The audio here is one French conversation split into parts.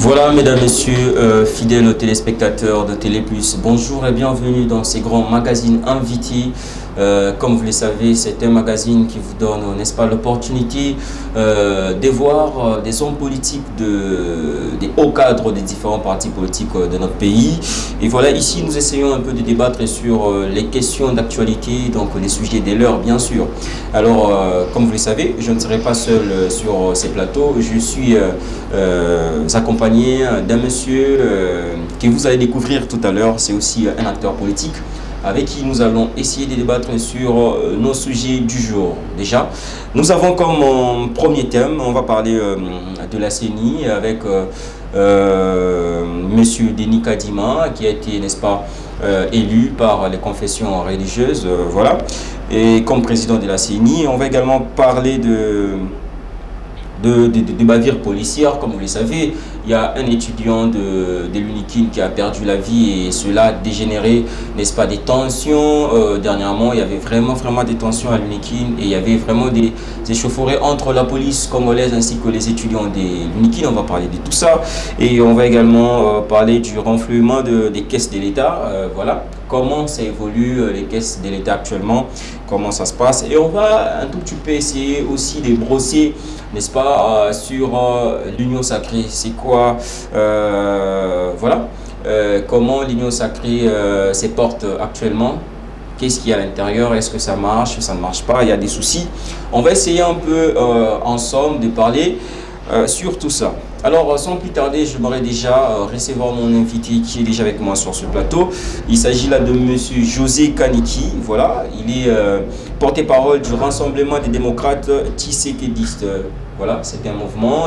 Voilà, mesdames, messieurs, fidèles téléspectateurs de Télé Plus, bonjour et bienvenue dans ces grands magazines invités. Comme vous le savez, c'est un magazine qui vous donne, n'est-ce pas, l'opportunité de voir des hommes politiques, des hauts cadres des différents partis politiques de notre pays. Et voilà, ici, nous essayons un peu de débattre sur les questions d'actualité, donc les sujets de l'heure, bien sûr. Alors, comme vous le savez, je ne serai pas seul sur ces plateaux. Je suis accompagné d'un monsieur que vous allez découvrir tout à l'heure. C'est aussi un acteur politique avec qui nous allons essayer de débattre sur nos sujets du jour. Déjà, nous avons comme premier thème, on va parler de la CENI avec monsieur Denis Kadima, qui a été, n'est-ce pas, élu par les confessions religieuses, voilà, et comme président de la CENI. On va également parler de bavures policières. Comme vous le savez, il y a un étudiant de l'UNIKIN qui a perdu la vie et cela a dégénéré, n'est-ce pas, des tensions. Dernièrement, il y avait vraiment des tensions à l'UNIKIN et il y avait vraiment des échauffourées entre la police congolaise ainsi que les étudiants de l'UNIKIN. On va parler de tout ça et on va également parler du renflouement des caisses de l'État. Voilà, comment ça évolue les caisses de l'État actuellement, comment ça se passe. Et on va un tout petit peu essayer aussi de brosser, n'est-ce pas, sur l'union sacrée. C'est quoi, voilà, comment l'union sacrée se porte actuellement, qu'est-ce qu'il y a à l'intérieur, est-ce que ça marche, ça ne marche pas, il y a des soucis. On va essayer un peu ensemble de parler sur tout ça. Alors, sans plus tarder, j'aimerais déjà recevoir mon invité qui est déjà avec moi sur ce plateau. Il s'agit là de monsieur José Kaniki. Voilà, il est porte-parole du Rassemblement des démocrates tshisekidistes. Voilà, c'est un mouvement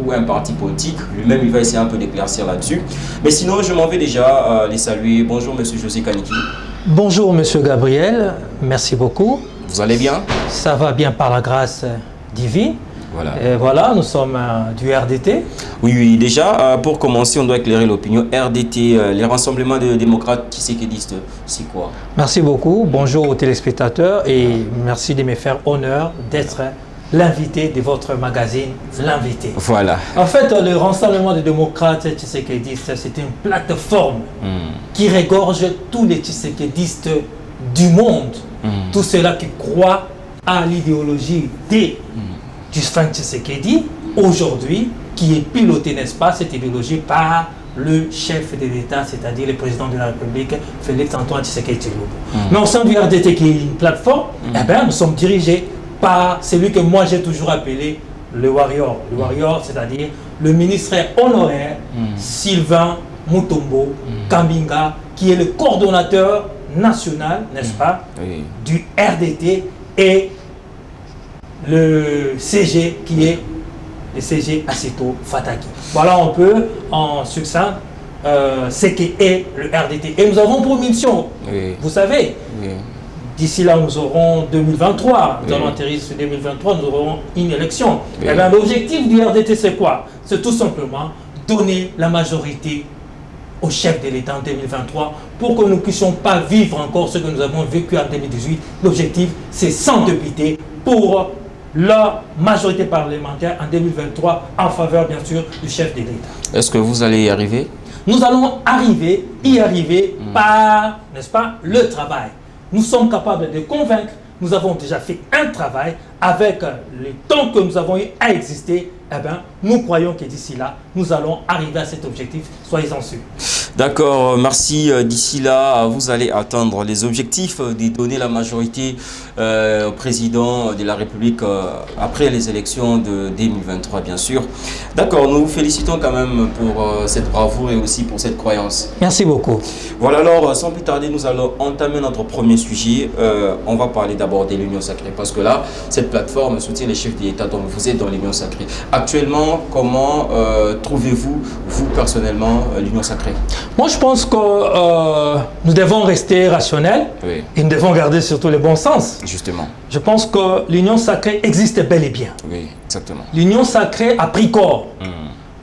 ou un parti politique. Lui-même, il va essayer un peu d'éclaircir là-dessus. Mais sinon, je m'en vais déjà les saluer. Bonjour, monsieur José Kaniki. Bonjour, monsieur Gabriel. Merci beaucoup. Vous allez bien? Ça va bien par la grâce divine. Voilà. Et voilà, nous sommes du RDT. Oui, déjà, pour commencer, on doit éclairer l'opinion. RDT, les rassemblements de démocrates tshisekidistes, c'est quoi? Merci beaucoup. Bonjour aux téléspectateurs et merci de me faire honneur d'être l'invité de votre magazine, l'invité. Voilà. En fait, le Rassemblement des démocrates tshisekidistes, c'est une plateforme qui regorge tous les tshisekidistes du monde. Tous ceux-là qui croient à l'idéologie du Franck Tshisekedi, aujourd'hui, qui est pilotée, n'est-ce pas, cette idéologie par le chef de l'État, c'est-à-dire le président de la République, Félix-Antoine Tshisekedi. Mais au sein du RDT, qui est une plateforme, eh bien, nous sommes dirigés par celui que moi j'ai toujours appelé le warrior. Le warrior, c'est-à-dire le ministre honoraire Sylvain Mutombo Kambinga, qui est le coordonnateur national, n'est-ce pas, du RDT, et le CG qui est le CG Asseto Fataki. Voilà un peu en succinct ce qu'est le RDT. Et nous avons pour mission, vous savez, d'ici là nous aurons 2023, nous allons atterrir sur 2023, nous aurons une élection. Et bien l'objectif du RDT c'est quoi? C'est tout simplement donner la majorité au chef de l'État en 2023 pour que nous ne puissions pas vivre encore ce que nous avons vécu en 2018. L'objectif c'est 100 députés pour la majorité parlementaire en 2023 en faveur bien sûr du chef de l'État. Est-ce que vous allez y arriver? Nous allons y arriver par, n'est-ce pas, le travail. Nous sommes capables de convaincre. Nous avons déjà fait un travail avec le temps que nous avons eu à exister. Eh bien, nous croyons que d'ici là, nous allons arriver à cet objectif. Soyez-en sûrs. D'accord, merci. D'ici là, vous allez atteindre les objectifs de donner la majorité au président de la République après les élections de 2023, bien sûr. D'accord, nous vous félicitons quand même pour cette bravoure et aussi pour cette croyance. Merci beaucoup. Voilà, alors, sans plus tarder, nous allons entamer notre premier sujet. On va parler d'abord de l'Union sacrée, parce que là, cette plateforme soutient les chefs d'État, donc vous êtes dans l'Union sacrée. Actuellement, comment trouvez-vous, vous personnellement, l'Union sacrée? Moi, je pense que nous devons rester rationnels et nous devons garder surtout le bon sens. Justement. Je pense que l'union sacrée existe bel et bien. Oui, exactement. L'union sacrée a pris corps.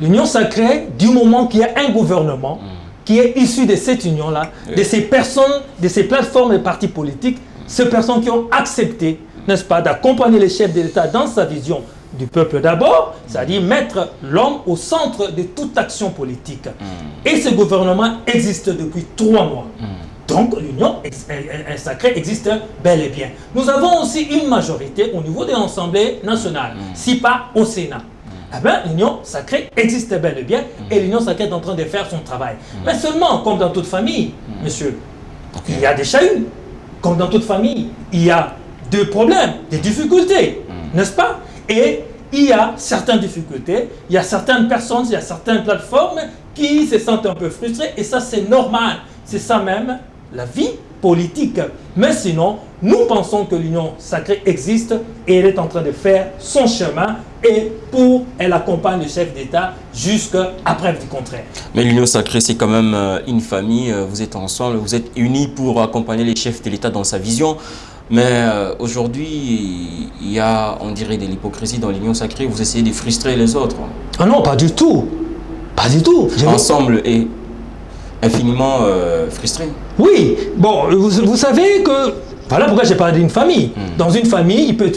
L'union sacrée, du moment qu'il y a un gouvernement qui est issu de cette union-là, de ces personnes, de ces plateformes et partis politiques, ces personnes qui ont accepté, n'est-ce pas, d'accompagner le chef de l'État dans sa vision du peuple d'abord, c'est-à-dire mettre l'homme au centre de toute action politique. Et ce gouvernement existe depuis 3 mois. Donc l'union sacrée existe bel et bien. Nous avons aussi une majorité au niveau de l'Assemblée nationale, si pas au Sénat. Eh bien, l'union sacrée existe bel et bien et l'union sacrée est en train de faire son travail. Mais seulement, comme dans toute famille, monsieur, il y a des chahuts. Comme dans toute famille, il y a des problèmes, des difficultés, n'est-ce pas? Et il y a certaines difficultés, il y a certaines personnes, il y a certaines plateformes qui se sentent un peu frustrées et ça c'est normal. C'est ça même la vie politique. Mais sinon, nous pensons que l'union sacrée existe et elle est en train de faire son chemin et elle accompagne le chef d'État jusqu'à preuve du contraire. Mais l'union sacrée, c'est quand même une famille, vous êtes ensemble, vous êtes unis pour accompagner les chefs de l'État dans sa vision. Mais aujourd'hui, il y a, on dirait, de l'hypocrisie dans l'union sacrée, vous essayez de frustrer les autres. Ah non, pas du tout. Pas du tout. Ensemble et infiniment frustré. Oui, bon, vous savez que, voilà pourquoi j'ai parlé d'une famille. Dans une famille, il peut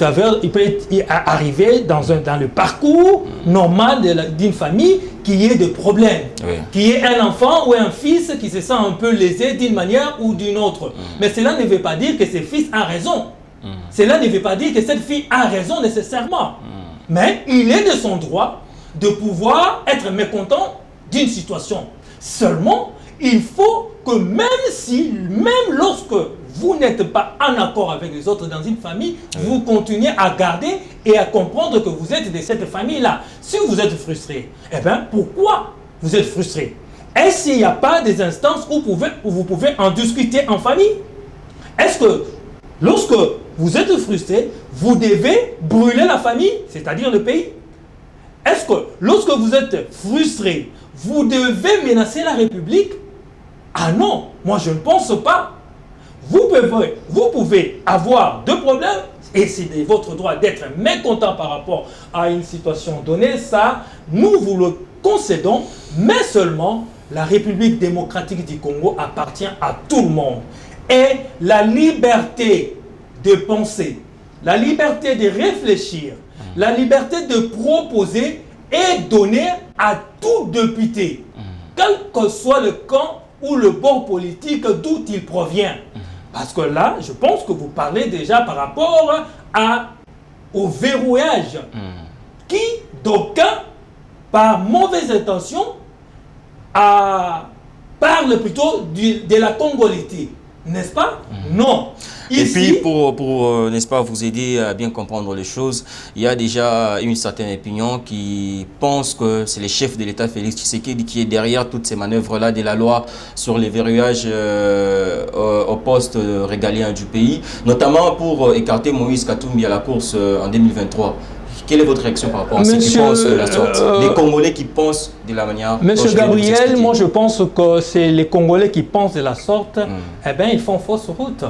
arriver dans le parcours normal d'une famille qu'il y ait des problèmes. Qu'il y ait un enfant ou un fils qui se sent un peu lésé d'une manière ou d'une autre. Mais cela ne veut pas dire que ce fils a raison. Cela ne veut pas dire que cette fille a raison nécessairement. Mais il est de son droit de pouvoir être mécontent d'une situation. Seulement, il faut que même lorsque vous n'êtes pas en accord avec les autres dans une famille, vous continuez à garder et à comprendre que vous êtes de cette famille-là. Si vous êtes frustré, eh bien, pourquoi vous êtes frustré? Est-ce qu'il n'y a pas des instances où vous pouvez en discuter en famille? Est-ce que lorsque vous êtes frustré, vous devez brûler la famille, c'est-à-dire le pays? Est-ce que lorsque vous êtes frustré, vous devez menacer la République? Ah non, moi je ne pense pas. Vous pouvez avoir deux problèmes et c'est votre droit d'être mécontent par rapport à une situation donnée. Ça, nous vous le concédons, mais seulement la République démocratique du Congo appartient à tout le monde. Et la liberté de penser, la liberté de réfléchir, la liberté de proposer est donnée à tout député, quel que soit le camp ou le bord politique d'où il provient. Parce que là, je pense que vous parlez déjà par rapport au verrouillage qui, d'aucuns, par mauvaise intention, parle plutôt de la congolité. N'est-ce pas? Non. Ici, et puis, pour n'est-ce pas, vous aider à bien comprendre les choses, il y a déjà une certaine opinion qui pense que c'est le chef de l'État, Félix Tshisekedi, qui est derrière toutes ces manœuvres-là de la loi sur les verrouillages au poste régalien du pays, notamment pour écarter Moïse Katumbi à la course en 2023. Quelle est votre réaction par rapport à ceux qui pensent de la sorte? Les Congolais qui pensent de la manière... Monsieur Gabriel, moi je pense que c'est les Congolais qui pensent de la sorte, eh bien ils font fausse route.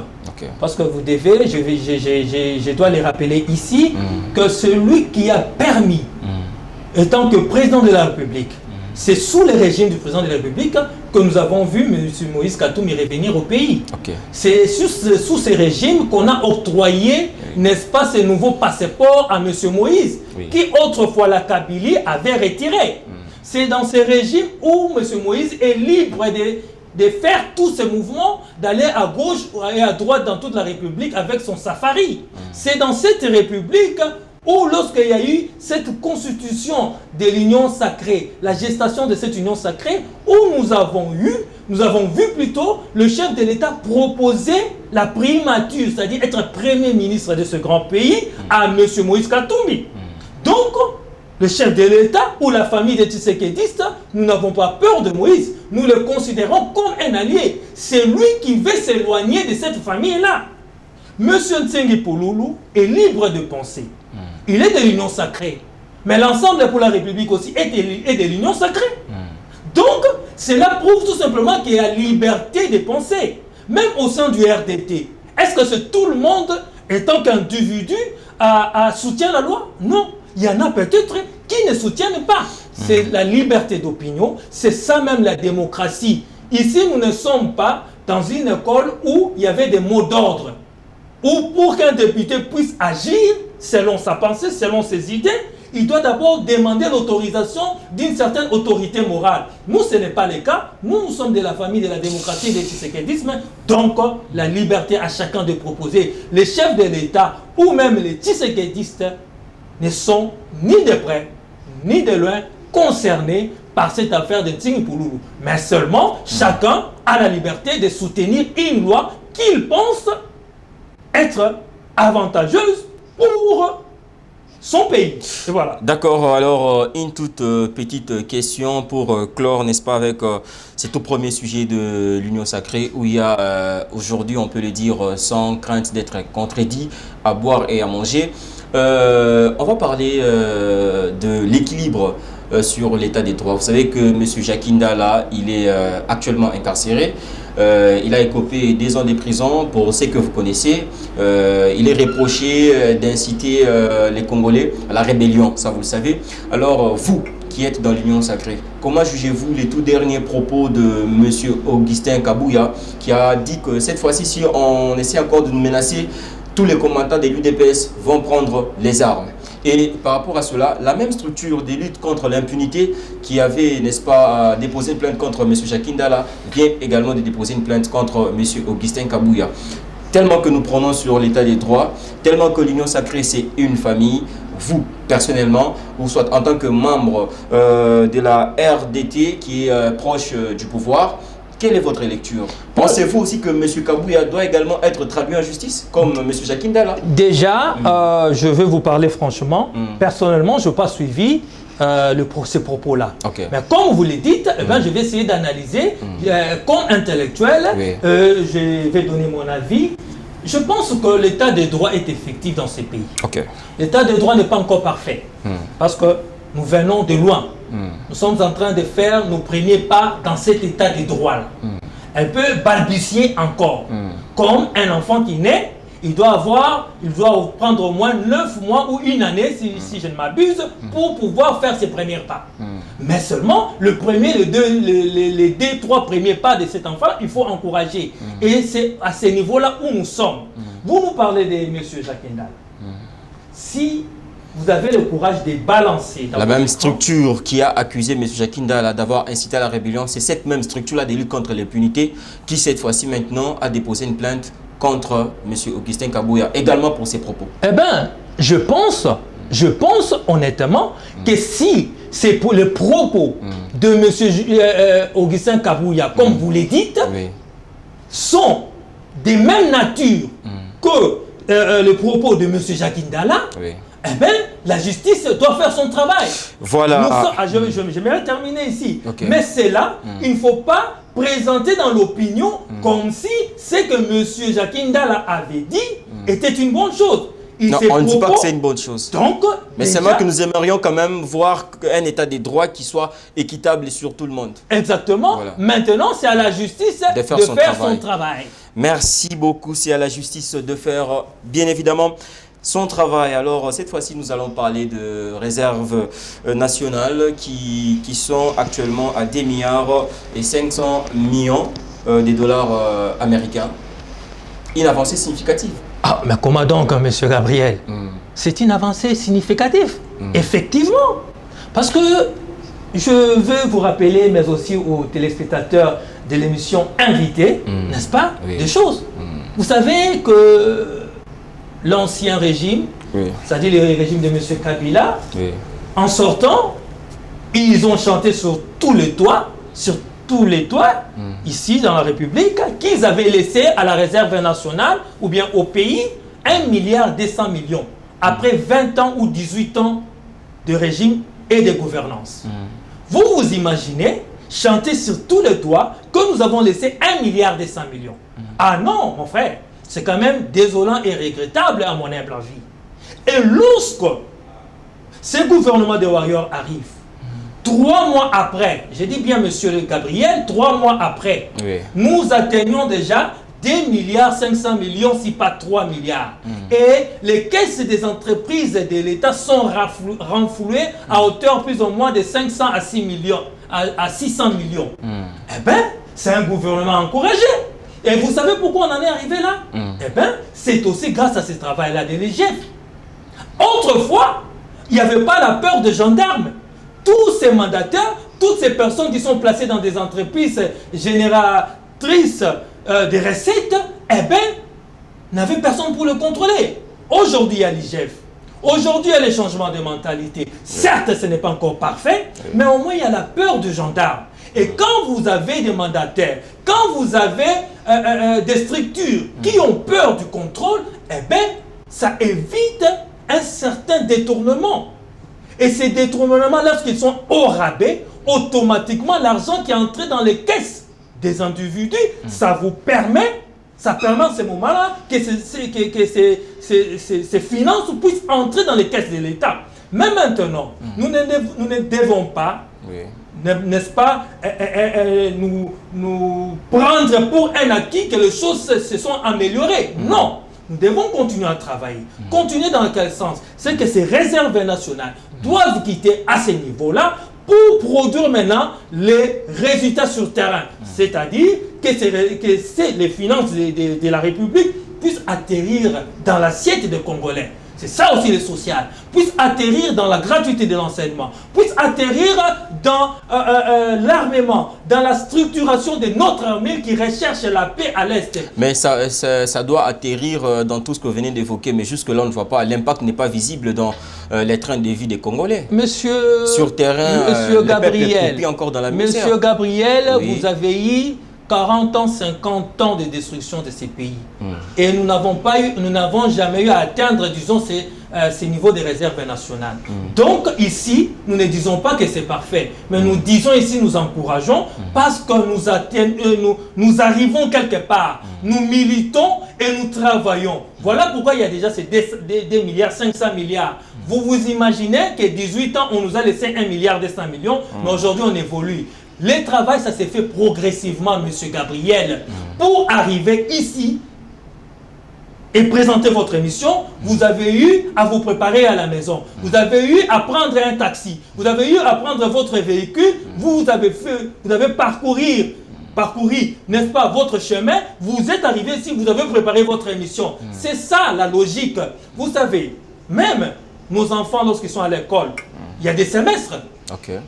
Parce que vous devez, je dois les rappeler ici, que celui qui a permis, étant que président de la République, c'est sous le régime du président de la République que nous avons vu M. Moïse Katumbi revenir au pays. C'est sous ce régime qu'on a octroyé, n'est-ce pas, ces nouveaux passeports à M. Moïse, qui autrefois la Kabylie avait retiré. C'est dans ce régime où M. Moïse est libre de faire tous ces mouvements, d'aller à gauche et à droite dans toute la République avec son safari. C'est dans cette République où lorsqu'il y a eu cette constitution de l'union sacrée, la gestation de cette union sacrée, où nous avons vu plutôt le chef de l'État proposer la primature, c'est-à-dire être premier ministre de ce grand pays à M. Moïse Katumbi. Donc, le chef de l'État ou la famille des Tshisekedistes, nous n'avons pas peur de Moïse, nous le considérons comme un allié. C'est lui qui veut s'éloigner de cette famille-là. M. Ntsengi Pouloulou est libre de penser. Il est de l'union sacrée. Mais l'ensemble pour la République aussi est de l'union sacrée. Donc, cela prouve tout simplement qu'il y a liberté de penser. Même au sein du RDT. Est-ce que tout le monde, étant qu'individu, soutient la loi? Non. Il y en a peut-être qui ne soutiennent pas. C'est la liberté d'opinion. C'est ça même la démocratie. Ici, nous ne sommes pas dans une école où il y avait des mots d'ordre. Ou pour qu'un député puisse agir selon sa pensée, selon ses idées, il doit d'abord demander l'autorisation d'une certaine autorité morale. Nous, ce n'est pas le cas. Nous sommes de la famille de la démocratie et du tshisekidisme. Donc, la liberté à chacun de proposer. Les chefs de l'État ou même les tshisekidistes ne sont ni de près, ni de loin concernés par cette affaire de Tsing Pouloulou. Mais seulement, chacun a la liberté de soutenir une loi qu'il pense être avantageuse pour son pays. Et voilà. D'accord, alors une toute petite question pour clore, n'est-ce pas, avec ce tout premier sujet de l'Union Sacrée où il y a aujourd'hui, on peut le dire sans crainte d'être contredit, à boire et à manger. On va parler de l'équilibre sur l'état des droits. Vous savez que M. Jacques Ndala, il est actuellement incarcéré. Il a écopé 2 ans de prison pour ce que vous connaissez. Il est reproché d'inciter les Congolais à la rébellion, ça vous le savez. Alors vous qui êtes dans l'Union Sacrée, comment jugez-vous les tout derniers propos de M. Augustin Kabouya qui a dit que cette fois-ci, si on essaie encore de nous menacer, tous les combattants de l'UDPS vont prendre les armes? Et par rapport à cela, la même structure de lutte contre l'impunité qui avait, n'est-ce pas, déposé une plainte contre M. Jacques Ndala vient également de déposer une plainte contre M. Augustin Kabouya. Tellement que nous prenons sur l'état des droits, tellement que l'Union Sacrée c'est une famille, vous personnellement, ou soit en tant que membre de la RDT qui est proche du pouvoir, quelle est votre lecture? Pensez-vous aussi que M. Kabouya doit également être traduit en justice, comme M. Jacques Ndala? Déjà, je vais vous parler franchement. Personnellement, je n'ai pas suivi ces propos-là. Okay. Mais comme vous le dites, eh ben, je vais essayer d'analyser. Comme intellectuel, je vais donner mon avis. Je pense que l'état de droit est effectif dans ces pays. Okay. L'état de droit n'est pas encore parfait. Parce que nous venons de loin. Nous sommes en train de faire nos premiers pas dans cet état de droit-là. Elle peut balbutier encore. Comme un enfant qui naît, il doit prendre au moins 9 mois ou 1 année, si je ne m'abuse, pour pouvoir faire ses premiers pas. Mais seulement, les 2-3 premiers pas de cet enfant, il faut encourager. Et c'est à ce niveau-là où nous sommes. Vous nous parlez de M. Jacques Ndala. Si vous avez le courage de balancer. La même structure qui a accusé M. Jacques Ndala d'avoir incité à la rébellion, c'est cette même structure-là de lutte contre l'impunité qui, cette fois-ci maintenant, a déposé une plainte contre M. Augustin Kabouya, également pour ses propos. Eh bien, je pense honnêtement que si c'est pour les propos de M. Augustin Kabouya, comme vous le dites, sont des mêmes natures que les propos de M. Jacques Ndala, eh bien, la justice doit faire son travail. Voilà. J'aimerais terminer ici. Mais c'est là, il ne faut pas présenter dans l'opinion comme si ce que M. Jacques Ndala avait dit était une bonne chose. Non, on ne dit pas que c'est une bonne chose. Donc, mais c'est moi que nous aimerions quand même voir un état des droits qui soit équitable sur tout le monde. Exactement. Voilà. Maintenant, c'est à la justice de faire son travail. Merci beaucoup. C'est à la justice de faire, bien évidemment, son travail. Alors, cette fois-ci, nous allons parler de réserves nationales qui sont actuellement à 2 milliards et 500 millions de dollars américains. Une avancée significative. Ah, mais comment donc, M. Gabriel? C'est une avancée significative, effectivement. Parce que je veux vous rappeler, mais aussi aux téléspectateurs de l'émission Invité, n'est-ce pas, des choses. Vous savez que l'ancien régime, c'est-à-dire le régime de M. Kabila, en sortant, ils ont chanté sur tous les toits, ici dans la République, qu'ils avaient laissé à la réserve nationale ou bien au pays 1,2 milliard après 20 ans ou 18 ans de régime et de gouvernance. Vous vous imaginez chanter sur tous les toits que nous avons laissé 1,2 milliard. Ah non, mon frère, c'est quand même désolant et regrettable à mon humble avis. Et lorsque ce gouvernement de Warriors arrive, 3 mois après, je dis bien monsieur le Gabriel, 3 mois après, nous atteignons déjà 2 milliards 500 millions, si pas 3 milliards. Et les caisses des entreprises de l'État sont renflouées à hauteur plus ou moins de 500 à 600 millions. Eh bien, c'est un gouvernement encouragé. Et vous savez pourquoi on en est arrivé là? Eh bien, c'est aussi grâce à ce travail-là de l'IGF. Autrefois, il n'y avait pas la peur de gendarmes. Tous ces mandataires, toutes ces personnes qui sont placées dans des entreprises génératrices de recettes, eh bien, n'avaient personne pour le contrôler. Aujourd'hui, il y a l'IGF. Aujourd'hui, il y a les changements de mentalité. Certes, ce n'est pas encore parfait, mais au moins, il y a la peur du gendarme. Et quand vous avez des mandataires, quand vous avez des structures qui ont peur du contrôle, eh bien, ça évite un certain détournement. Et ces détournements, lorsqu'ils sont au rabais, automatiquement, l'argent qui est entré dans les caisses des individus, ça vous permet, en ce moment-là, que ces finances puissent entrer dans les caisses de l'État. Mais maintenant, nous ne devons pas, n'est-ce pas, nous prendre pour un acquis que les choses se sont améliorées. Non, nous devons continuer à travailler. Continuer dans quel sens? C'est que ces réserves nationales doivent quitter à ce niveau-là pour produire maintenant les résultats sur terrain. C'est-à-dire que les finances de la République puissent atterrir dans l'assiette des Congolais. C'est ça aussi le social. Puisse atterrir dans la gratuité de l'enseignement. Puisse atterrir dans l'armement, dans la structuration de notre armée qui recherche la paix à l'Est. Mais ça doit atterrir dans tout ce que vous venez d'évoquer. Mais jusque-là, on ne voit pas. L'impact n'est pas visible dans les trains de vie des Congolais. Monsieur, sur terrain, Monsieur Gabriel, encore dans la misère. Monsieur Gabriel, vous avez eu 40 ans, 50 ans de destruction de ces pays. Et nous n'avons jamais eu à atteindre, disons, ces niveaux de réserve nationale. Donc ici, nous ne disons pas que c'est parfait, mais nous disons ici, nous encourageons parce que nous arrivons quelque part. Nous militons et nous travaillons. Voilà pourquoi il y a déjà ces 2 milliards, 500 milliards. Vous vous imaginez que 18 ans, on nous a laissé 1 milliard 200 millions, mais aujourd'hui, on évolue. Le travail, ça s'est fait progressivement, Monsieur Gabriel. Pour arriver ici et présenter votre émission, vous avez eu à vous préparer à la maison. Vous avez eu à prendre un taxi. Vous avez eu à prendre votre véhicule. Vous avez parcouru, n'est-ce pas, votre chemin. Vous êtes arrivé ici, vous avez préparé votre émission. C'est ça la logique. Vous savez, même nos enfants, lorsqu'ils sont à l'école, il y a des semestres.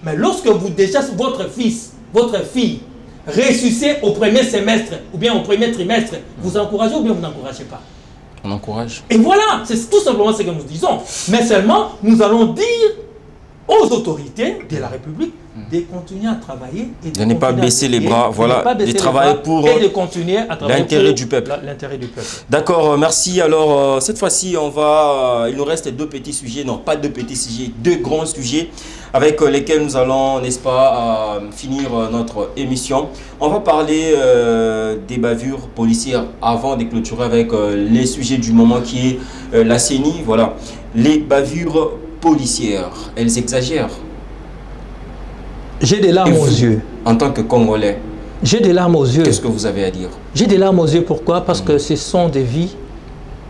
Mais lorsque votre fils, votre fille réussissez au premier semestre ou bien au premier trimestre, vous encouragez ou bien vous n'encouragez pas? On encourage. Et voilà, c'est tout simplement ce que nous disons. Mais seulement, nous allons dire aux autorités de la République de continuer à travailler et de ne pas baisser les bras, voilà, de travailler pour et de continuer à travailler l'intérêt du peuple. L'intérêt du peuple. D'accord, merci. Alors, cette fois-ci, il nous reste 2 petits sujets, non pas 2 petits sujets, 2 grands sujets avec lesquels nous allons, n'est-ce pas, finir notre émission. On va parler des bavures policières avant de clôturer avec les sujets du moment qui est la CENI. Voilà, les bavures policières, elles exagèrent. J'ai des larmes aux yeux. En tant que Congolais, j'ai des larmes aux yeux. Qu'est-ce que vous avez à dire? J'ai des larmes aux yeux. Pourquoi? Parce que ce sont des vies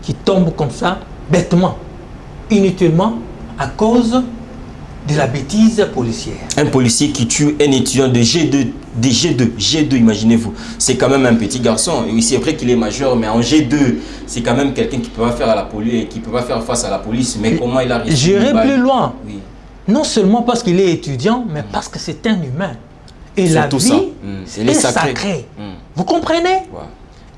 qui tombent comme ça, bêtement, inutilement, à cause de la bêtise policière. Un policier qui tue un étudiant de G2, imaginez-vous. C'est quand même un petit garçon. Et c'est vrai qu'il est majeur, mais en G2, c'est quand même quelqu'un qui peut pas faire qui peut pas faire face à la police. Mais comment il a réussi? J'irai plus loin. Oui. Non seulement parce qu'il est étudiant, mais parce que c'est un humain. Et la vie est sacrée. Vous comprenez?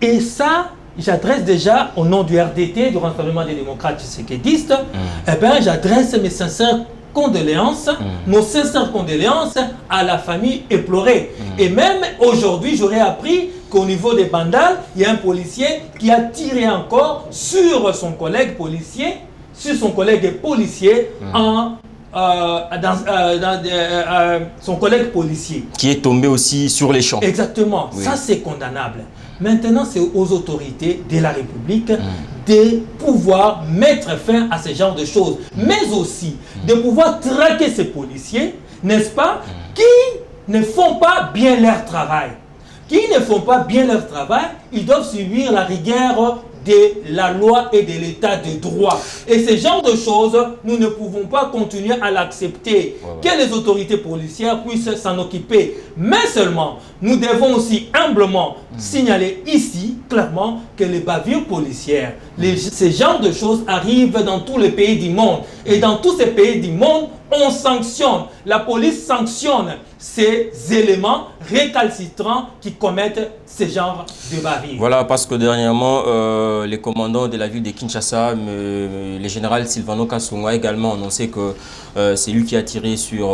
Et ça, j'adresse déjà au nom du RDT, du Rassemblement des démocrates tshisekedi, eh bien, j'adresse mes sincères condoléances, nos sincères condoléances à la famille éplorée. Et même aujourd'hui, j'aurais appris qu'au niveau des Bandal, il y a un policier qui a tiré encore sur son collègue policier, son collègue policier. Qui est tombé aussi sur les champs. Exactement. Oui. Ça, c'est condamnable. Maintenant, c'est aux autorités de la République de pouvoir mettre fin à ce genre de choses, mais aussi de pouvoir traquer ces policiers, n'est-ce pas, qui ne font pas bien leur travail. Qui ne font pas bien leur travail, ils doivent subir la rigueur de la loi et de l'état de droit. Et ce genre de choses, nous ne pouvons pas continuer à l'accepter. Que les autorités policières puissent s'en occuper. Mais seulement, nous devons aussi humblement signaler ici, clairement, que les bavures policières, ces genres de choses arrivent dans tous les pays du monde. Et dans tous ces pays du monde, on sanctionne. La police sanctionne ces éléments récalcitrants qui commettent ce genre de bavures. Voilà, parce que dernièrement, les commandants de la ville de Kinshasa, le général Silvano Kasongo a également annoncé que c'est lui qui a tiré sur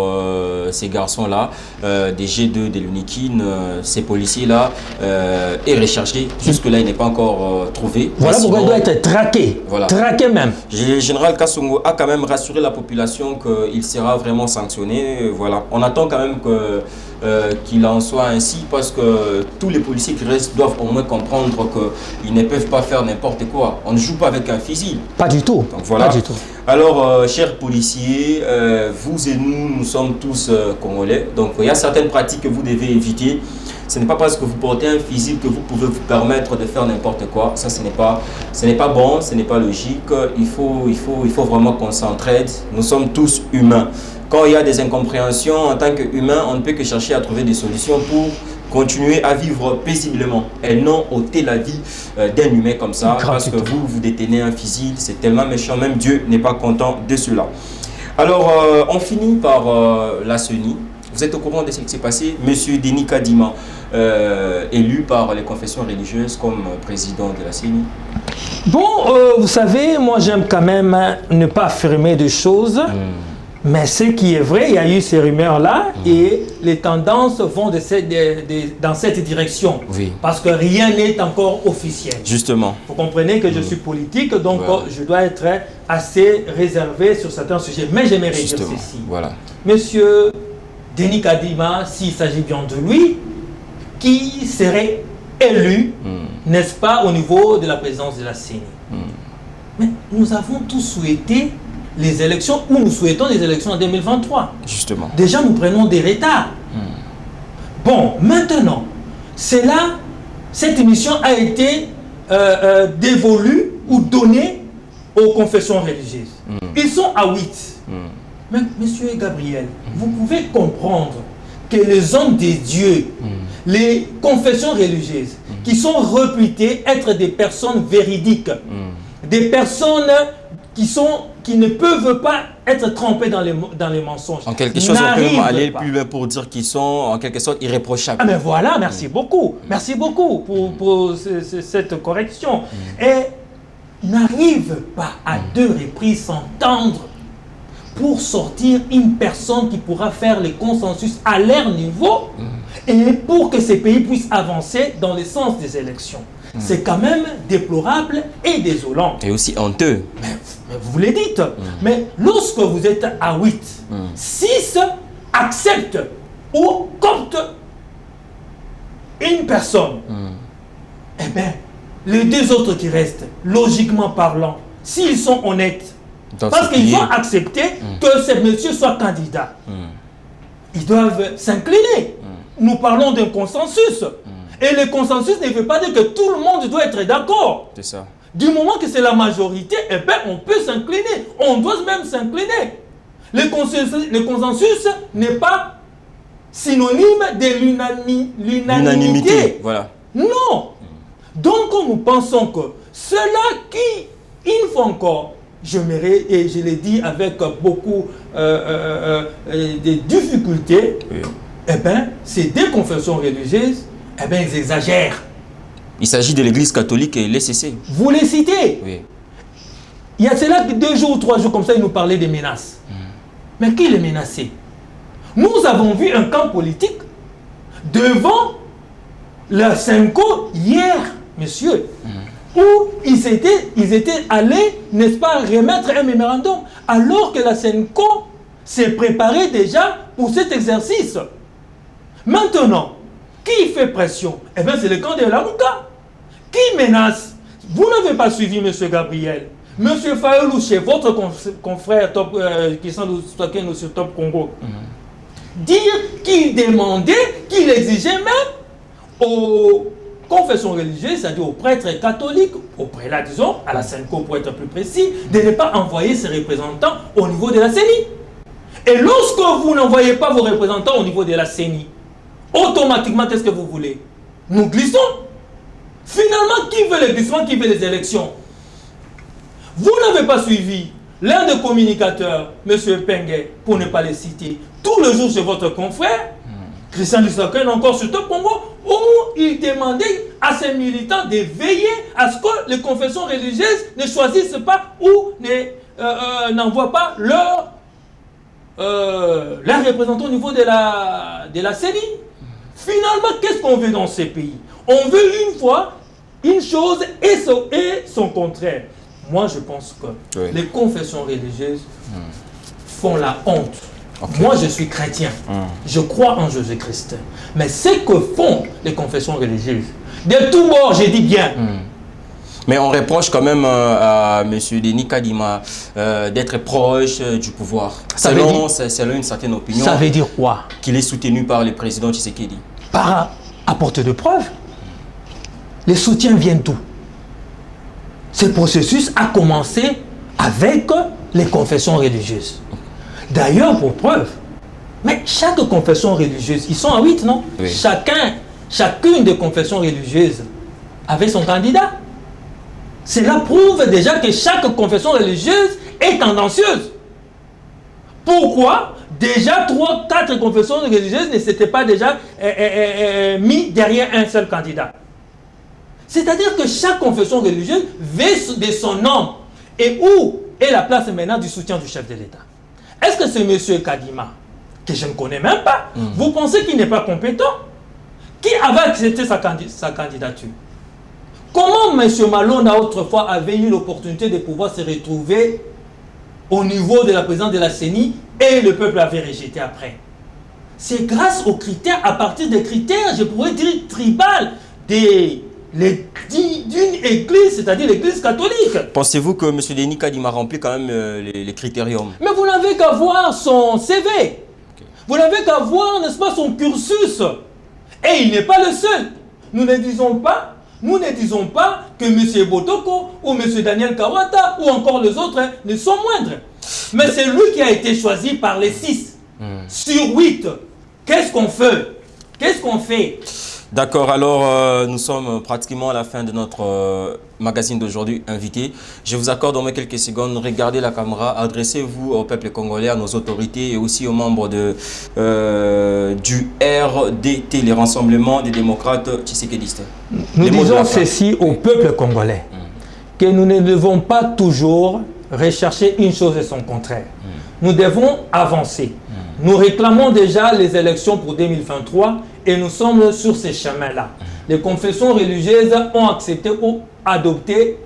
ces garçons-là, des G2, des Lunikin, ces policiers-là, est recherché. Jusque-là, il n'est pas encore trouvé. Voilà pourquoi il doit être traqué, traqué même. Le général Kasongo a quand même rassuré la population qu'il sera vraiment sanctionné. Voilà. On attend quand même qu'il en soit ainsi, parce que tous les policiers qui restent doivent au moins comprendre qu'ils ne peuvent pas faire n'importe quoi. On ne joue pas avec un fusil. Pas du tout. Donc voilà. Pas du tout. Alors, chers policiers, vous et nous sommes tous congolais. Donc il y a certaines pratiques que vous devez éviter. Ce n'est pas parce que vous portez un fusil que vous pouvez vous permettre de faire n'importe quoi. Ça, ce n'est pas bon, ce n'est pas logique. Il faut vraiment qu'on s'entraide. Nous sommes tous humains. Quand il y a des incompréhensions, en tant qu'humain, on ne peut que chercher à trouver des solutions pour continuer à vivre paisiblement et non ôter la vie d'un humain comme ça. Parce que vous détenez un fusil, c'est tellement méchant. Même Dieu n'est pas content de cela. Alors, on finit par la CENI. Vous êtes au courant de ce qui s'est passé. Monsieur Denis Kadima, élu par les confessions religieuses comme président de la CENI. Bon, vous savez, moi j'aime quand même ne pas affirmer de choses. Mais ce qui est vrai, il y a eu ces rumeurs-là et les tendances vont dans cette direction. Oui. Parce que rien n'est encore officiel. Justement. Vous comprenez que je suis politique, donc je dois être assez réservé sur certains sujets. Mais j'aimerais dire ceci. Voilà. Monsieur Denis Kadima, s'il s'agit bien de lui, qui serait élu, n'est-ce pas, au niveau de la présidence de la CENI. Mais nous avons tous souhaité les élections, ou nous souhaitons les élections en 2023. Justement. Déjà, nous prenons des retards. Bon, maintenant, c'est là, cette émission a été dévolue ou donnée aux confessions religieuses. Ils sont à 8. Mais, monsieur Gabriel, vous pouvez comprendre que les hommes des dieux, les confessions religieuses, qui sont réputées être des personnes véridiques, des personnes qui ne peuvent pas être trompées dans les mensonges. En quelque chose, on peut aller plus loin pour dire qu'ils sont en quelque sorte irréprochables. Ah mais voilà, merci beaucoup. Merci beaucoup pour cette correction. Et n'arrive pas à 2 reprises s'entendre pour sortir une personne qui pourra faire le consensus à leur niveau et pour que ces pays puissent avancer dans le sens des élections. C'est quand même déplorable et désolant. Et aussi honteux. Mais vous le dites. Mais lorsque vous êtes à 8, 6 acceptent ou coptent une personne. Eh bien, les 2 autres qui restent, logiquement parlant, s'ils sont honnêtes, parce qu'ils ont accepté que ce monsieur soit candidat, ils doivent s'incliner. Nous parlons d'un consensus. Et le consensus ne veut pas dire que tout le monde doit être d'accord. C'est ça. Du moment que c'est la majorité, eh bien, on peut s'incliner. On doit même s'incliner. Le consensus n'est pas synonyme de l'unanimité. Voilà. Non. Donc, nous pensons que ceux-là qui, une fois encore, et je l'ai dit avec beaucoup de difficultés, eh bien, ces 2 confessions religieuses, eh bien, ils exagèrent. Il s'agit de l'église catholique et l'ECC. Vous les citez. Oui. Il y a cela 2 jours ou 3 jours comme ça, ils nous parlaient des menaces. Mais qui les menaçait? Nous avons vu un camp politique devant la Senko hier, monsieur, où ils étaient allés, n'est-ce pas, remettre un mémorandum, alors que la Senko s'est préparée déjà pour cet exercice. Maintenant, qui fait pression? Eh bien, c'est le camp de Lamuka. Qui menace? Vous n'avez pas suivi, M. Gabriel. M. Fayolouché, votre confrère qui sont sur Top Congo, dire qu'il demandait, qu'il exigeait même aux confession religieuse, c'est-à-dire aux prêtres catholiques, aux prélats, disons, à la Senco pour être plus précis, de ne pas envoyer ses représentants au niveau de la CENI. Et lorsque vous n'envoyez pas vos représentants au niveau de la CENI, automatiquement, qu'est-ce que vous voulez? Nous glissons. Finalement, qui veut le glissement, qui veut les élections? Vous n'avez pas suivi l'un des communicateurs, M. Pengue, pour ne pas les citer, tout le jour chez votre confrère, Christian Lissaken, encore sur Top Congo, où il demandait à ses militants de veiller à ce que les confessions religieuses ne choisissent pas ou n'envoient pas leurs représentants au niveau de la CENI. Finalement, qu'est-ce qu'on veut dans ces pays? On veut une fois une chose et son contraire. Moi, je pense que les confessions religieuses font la honte. Okay. Moi, je suis chrétien. Je crois en Jésus-Christ. Mais ce que font les confessions religieuses, de tous bords, j'ai dit bien. Mais on reproche quand même à M. Denis Kadima d'être proche du pouvoir. Selon une certaine opinion. Ça veut dire quoi? Qu'il est soutenu par le président Tshisekedi. Par apporte de preuves. Les soutiens viennent d'où? Ce processus a commencé avec les confessions religieuses. D'ailleurs, pour preuve, mais chaque confession religieuse, ils sont à 8, non? Oui. Chacune des confessions religieuses avait son candidat. Cela prouve déjà que chaque confession religieuse est tendancieuse. Pourquoi déjà 3-4 confessions religieuses ne s'étaient pas déjà mis derrière un seul candidat? C'est-à-dire que chaque confession religieuse veut de son nom. Et où est la place maintenant du soutien du chef de l'État? Est-ce que c'est M. Kadima, que je ne connais même pas, vous pensez qu'il n'est pas compétent? Qui avait accepté sa candidature? Comment M. Malonda autrefois avait eu l'opportunité de pouvoir se retrouver au niveau de la présidence de la CENI et le peuple avait rejeté après? C'est grâce aux critères, à partir des critères, je pourrais dire tribal, d'une église, c'est-à-dire l'église catholique. Pensez-vous que M. Denis Kadima remplit quand même les critériums? Mais vous n'avez qu'à voir son CV. Okay. Vous n'avez qu'à voir, n'est-ce pas, son cursus. Et il n'est pas le seul. Nous ne disons pas que M. Botoko ou M. Daniel Kawata ou encore les autres ne sont moindres. Mais c'est lui qui a été choisi par les 6 sur 8. Qu'est-ce qu'on fait? Qu'est-ce qu'on fait? D'accord, alors nous sommes pratiquement à la fin de notre magazine d'aujourd'hui invité. Je vous accorde au moins quelques secondes. Regardez la caméra, adressez-vous au peuple congolais, à nos autorités et aussi aux membres du RDT, les rassemblements des démocrates tshisekidistes. Nous disons ceci au peuple congolais, que nous ne devons pas toujours rechercher une chose et son contraire. Nous devons avancer. Nous réclamons déjà les élections pour 2023 et nous sommes sur ces chemins-là. Les confessions religieuses ont accepté ou adopté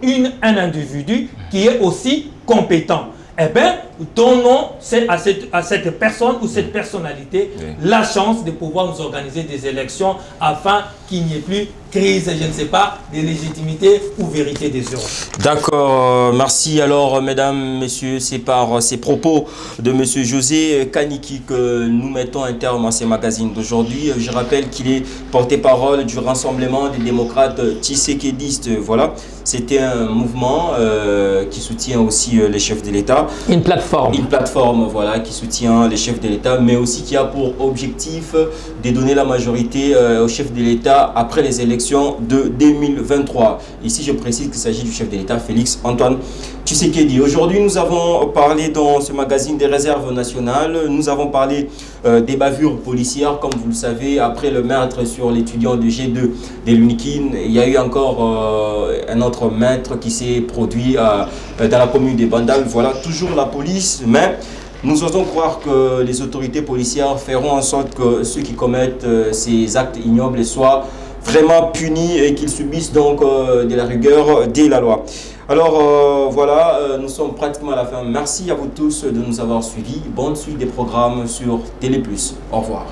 un individu qui est aussi compétent. Eh bien, donnons à cette personne ou cette personnalité la chance de pouvoir nous organiser des élections afin qu'il n'y ait plus crise, je ne sais pas, de légitimité ou vérité des urnes. D'accord, merci. Alors, mesdames, messieurs, c'est par ces propos de M. José Kaniki que nous mettons un terme à ces magazines d'aujourd'hui. Je rappelle qu'il est porte-parole du Rassemblement des démocrates tshisekidistes. Voilà, c'était un mouvement qui soutient aussi les chefs de l'État. Une plateforme. Une plateforme, voilà, qui soutient les chefs de l'État, mais aussi qui a pour objectif de donner la majorité aux chefs de l'État après les élections de 2023. Ici, je précise qu'il s'agit du chef de l'État, Félix Antoine Tshisekedi. Aujourd'hui, nous avons parlé dans ce magazine des réserves nationales. Nous avons parlé des bavures policières, comme vous le savez, après le meurtre sur l'étudiant de G2 de l'UNIKIN. Il y a eu encore un autre meurtre qui s'est produit dans la commune de Bandal. Voilà, toujours la police, mais nous osons croire que les autorités policières feront en sorte que ceux qui commettent ces actes ignobles soient vraiment punis et qu'ils subissent donc de la rigueur de la loi. Alors voilà, nous sommes pratiquement à la fin. Merci à vous tous de nous avoir suivis. Bonne suite des programmes sur Télé+. Au revoir.